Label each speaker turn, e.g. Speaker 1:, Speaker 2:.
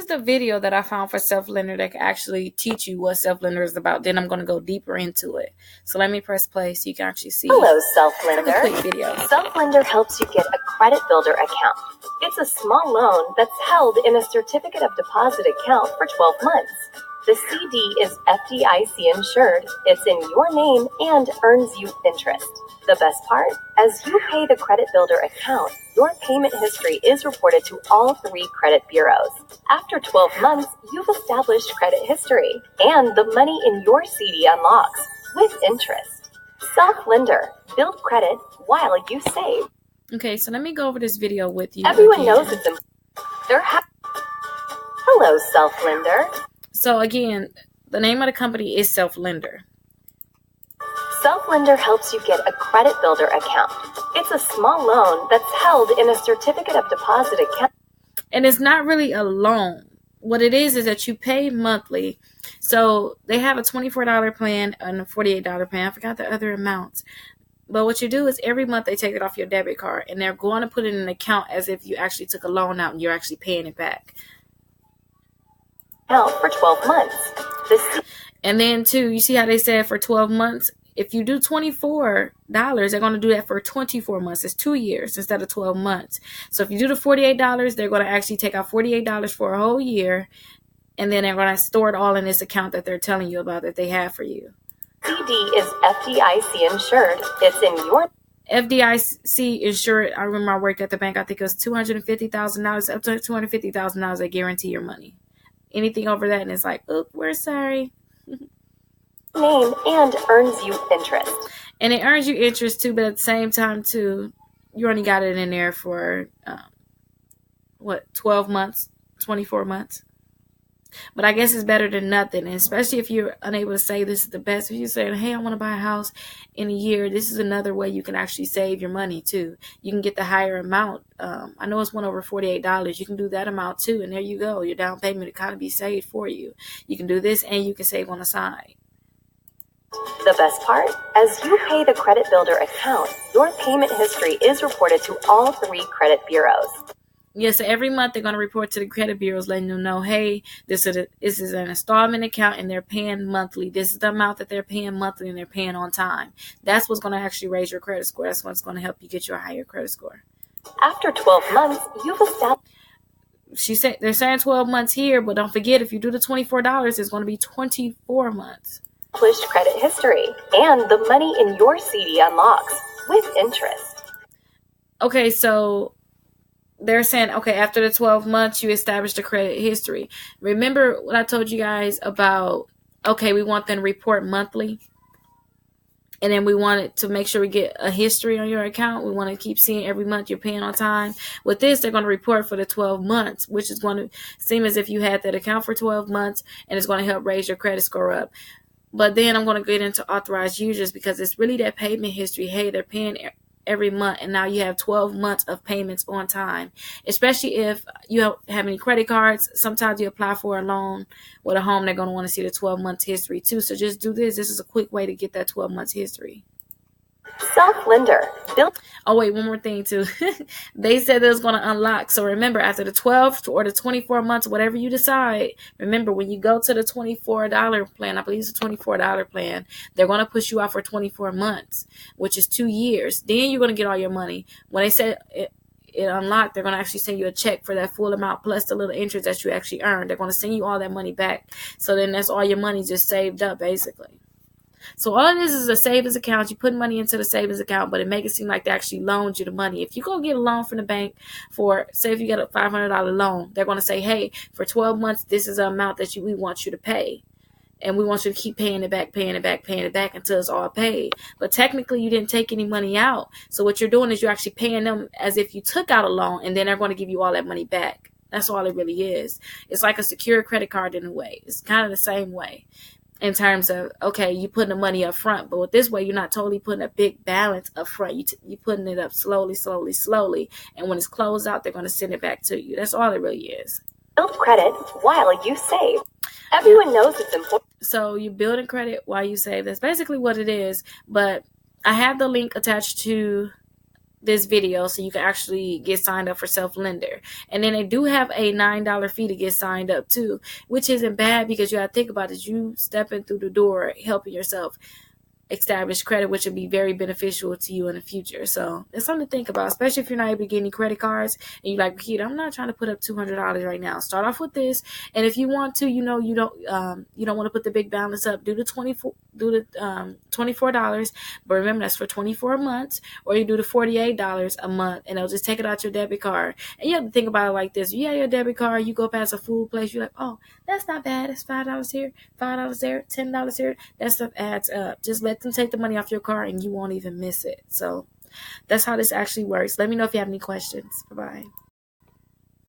Speaker 1: is the video that I found for self-lender that can actually teach you what self-lender is about. Then I'm going to go deeper into it. So let me press play so you can actually see.
Speaker 2: Hello, self-lender.
Speaker 1: Have a quick video.
Speaker 2: Self-lender helps you get a credit builder account. It's a small loan that's held in a certificate of deposit account for 12 months. The CD is FDIC insured, it's in your name, and earns you interest. The best part? As you pay the credit builder account, your payment history is reported to all 3 credit bureaus. After 12 months, you've established credit history, and the money in your CD unlocks with interest. Self-lender, build credit while you save.
Speaker 1: Okay, so let me go over this video with you.
Speaker 2: Everyone knows it's important. Hello, self-lender.
Speaker 1: So again, the name of the company is Self-Lender.
Speaker 2: Self-lender helps you get a credit builder account. It's a small loan that's held in a certificate of deposit account.
Speaker 1: And it's not really a loan. What it is that you pay monthly. So they have a $24 plan and a $48 plan. I forgot the other amounts. But what you do is every month they take it off your debit card and they're going to put it in an account as if you actually took a loan out and you're actually paying it back.
Speaker 2: Out for 12 months.
Speaker 1: And then too, you see how they said for 12 months? If you do $24, they're going to do that for 24 months. It's 2 years instead of 12 months. So if you do the $48, they're going to actually take out $48 for a whole year. And then they're going to store it all in this account that they're telling you about that they have for you.
Speaker 2: CD is FDIC insured. It's in your
Speaker 1: FDIC insured. I remember I worked at the bank. I think it was $250,000. Up to $250,000 they guarantee your money. Anything over that and it's like, oop, we're sorry.
Speaker 2: Name and earns you interest.
Speaker 1: And it earns you interest too, but at the same time too, you only got it in there for 12 months, 24 months. But I guess it's better than nothing, and especially if you're unable to say this is the best. If you're saying, hey, I want to buy a house in a year, this is another way you can actually save your money too. You can get the higher amount. I know it's one over $48. You can do that amount too, and there you go. Your down payment will kind of be saved for you. You can do this, and you can save on the side.
Speaker 2: The best part? As you pay the credit builder account, your payment history is reported to all 3 credit bureaus.
Speaker 1: Yes, so every month they're going to report to the credit bureaus, letting them know, hey, this is an installment account and they're paying monthly. This is the amount that they're paying monthly and they're paying on time. That's what's going to actually raise your credit score. That's what's going to help you get your higher credit score.
Speaker 2: After 12 months, you've established.
Speaker 1: She said they're saying 12 months here, but don't forget, if you do the $24, it's going to be 24 months.
Speaker 2: Credit history, and the money in your CD unlocks with interest.
Speaker 1: Okay, so they're saying, okay, after the 12 months, you establish the credit history. Remember what I told you guys about, okay, we want them to report monthly. And then we want it to make sure we get a history on your account. We want to keep seeing every month you're paying on time. With this, they're going to report for the 12 months, which is going to seem as if you had that account for 12 months, and it's going to help raise your credit score up. But then I'm going to get into authorized users because it's really that payment history. Hey, they're paying every month, and now you have 12 months of payments on time, especially if you have any credit cards. Sometimes you apply for a loan with a home, they're going to want to see the 12 months history too. So just do this. This is a quick way to get that 12 months history.
Speaker 2: Self-lender.
Speaker 1: Oh, wait, one more thing too. They said it was going to unlock. So remember, after the 12 or the 24 months, whatever you decide, remember when you go to the $24 plan, I believe it's a $24 plan, they're going to push you out for 24 months, which is 2 years. Then you're going to get all your money. When they said it unlocked, they're going to actually send you a check for that full amount plus the little interest that you actually earned. They're going to send you all that money back. So then that's all your money just saved up, basically. So all of this is a savings account. You put money into the savings account, but it makes it seem like they actually loaned you the money. If you go get a loan from the bank for, say if you get a $500 loan, they're going to say, hey, for 12 months, this is the amount that we want you to pay. And we want you to keep paying it back until it's all paid. But technically, you didn't take any money out. So what you're doing is you're actually paying them as if you took out a loan, and then they're going to give you all that money back. That's all it really is. It's like a secure credit card in a way. It's kind of the same way. In terms of, okay, you putting the money up front, but with this way, you're not totally putting a big balance up front. You're putting it up slowly. And when it's closed out, they're going to send it back to you. That's all it really is.
Speaker 2: Build credit while you save. Everyone knows it's important.
Speaker 1: So you're building credit while you save. That's basically what it is. But I have the link attached to this video so you can actually get signed up for self-lender. And then they do have a $9 fee to get signed up too, which isn't bad, because you got to think about it. You stepping through the door, helping yourself establish credit, which would be very beneficial to you in the future. So it's something to think about, especially if you're not able to get any credit cards and you're like, Rickita, I'm not trying to put up $200 right now. Start off with this, and if you want to, you don't want to put the big balance up, do the $24, but remember that's for 24 months, or you do the $48 a month, and they'll just take it out your debit card. And you have to think about it like this: you have your debit card, you go past a food place, you're like, oh, that's not bad. It's $5 here, $5 there, $10 here. That stuff adds up. Just let them take the money off your card and you won't even miss it. So that's how this actually works. Let me know if you have any questions. Bye-bye.